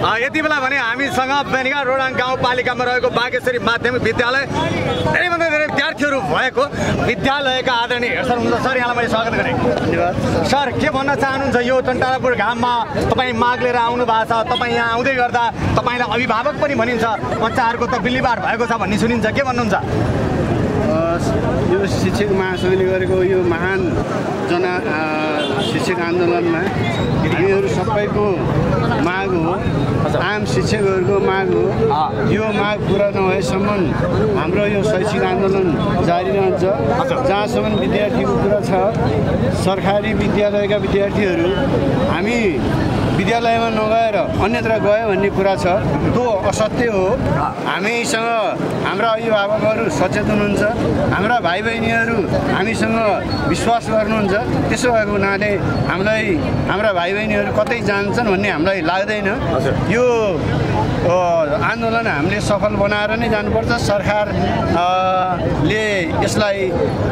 यति बेला भने हामीसँग बेनिगा रोडाङ गाउँपालिकामा रहेको बागेश्वरी माध्यमिक विद्यालय धेरैभन्दा धेरै विद्यार्थीहरू भएको विद्यालयका आदरणीय सर हुनुहुन्छ। सर यहाँलाई मैले स्वागत गरेँ। धन्यवाद। सर के भन्न चाहनुहुन्छ यो टन्टारापुर घाममा तपाईँ माग लिएर आउनु भएको छ, तपाईँ यहाँ आउँदै गर्दा तपाईँलाई अभिभावक पनि भनिन्छ, बच्चाहरूको त बिल्लीबार भएको छ भन्ने सुनिन्छ, के भन्नुहुन्छ? यो शिक्षक महासङ्घले गरेको यो महान शिक्षक आन्दोलनमा हामीहरू सबैको माग हो, आम शिक्षकहरूको माग हो। यो माग पुरा नभएसम्म हाम्रो यो शैक्षिक आन्दोलन जारी रहन्छ। जहाँसम्म विद्यार्थीको कुरा छ, सरकारी विद्यालयका विद्यार्थीहरू हामी विद्यालयमा नगएर अन्यत्र गयो भन्ने कुरा छ, त्यो असत्य हो। हामीसँग हाम्रा अभिभावकहरू सचेत हुनुहुन्छ, हाम्रा भाइ बहिनीहरू हामीसँग विश्वास गर्नुहुन्छ। त्यसो भएको हुनाले हामीलाई हाम्रा भाइ बहिनीहरू कतै जान्छन् भन्ने हामीलाई लाग्दैन। यो आन्दोलन हामीले सफल बनाएर नै जानुपर्छ। सरकारले यसलाई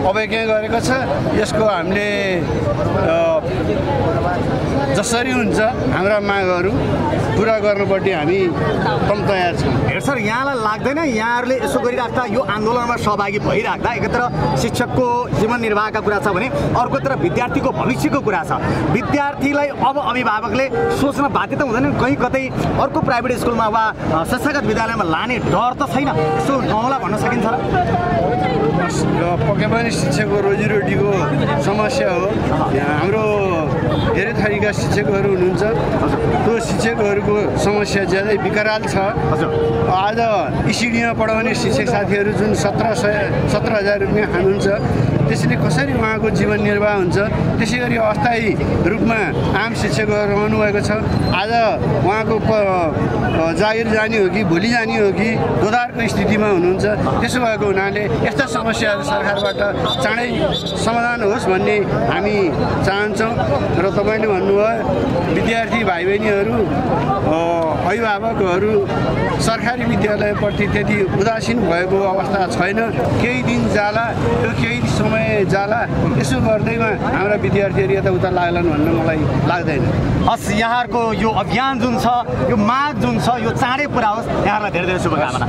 अवज्ञा गरेको छ। यसको हामीले जसरी हुन्छ हाम्रा मागहरू पुरा गर्नुपर्ने हामी एकदम तयार छौँ। सर यहाँलाई लाग्दैन यहाँहरूले यसो गरिराख्दा, यो आन्दोलनमा सहभागी भइराख्दा एकत्र शिक्षकको जीवन निर्वाहका कुरा छ भने अर्कोतिर विद्यार्थीको भविष्यको कुरा छ। विद्यार्थीलाई अब अभिभावकले सोच्न बाध्यता हुँदैन कहीँ कतै अर्को प्राइभेट स्कुलमा वा संस्थागत विद्यालयमा लाने डर त छैन, यसो नहोला भन्न सकिन्छ र? पक्कै पनि शिक्षकको रोजीरोटीको समस्या हो। हाम्रो धेरै थरीका शिक्षकहरू हुनुहुन्छ, त्यो शिक्षकहरूको समस्या ज्यादै विकराल छ। आज इसिडीमा पढाउने शिक्षक साथीहरू जुन 17,000 रुपियाँ खानुहुन्छ, त्यसले कसरी उहाँको जीवन निर्वाह हुन्छ? त्यसै गरी अस्थायी रूपमा आम शिक्षकहरू रहनुभएको छ। आज उहाँको जागिर जाने हो कि भोलि जाने हो कि दोधारको स्थितिमा हुनुहुन्छ। त्यसो भएको हुनाले यस्ता समस्याहरू सरकारबाट चाँडै समाधान होस् भन्ने हामी चाहन्छौँ। र तपाईँले भन्नुभयो विद्यार्थी भाइ बहिनीहरू, अभिभावकहरू सरकारी विद्यालयप्रति त्यति उदासीन भएको अवस्था छैन। केही दिन जाला, यो केही समय जाला, यसो गर्दैमा हाम्रा विद्यार्थीहरू यताउता लाग्लान् भन्ने मलाई लाग्दैन। हस्, यहाँहरूको यो अभियान जुन छ, यो माग जुन छ, यो चाँडै पुरा होस्। यहाँहरूलाई धेरै धेरै शुभकामना।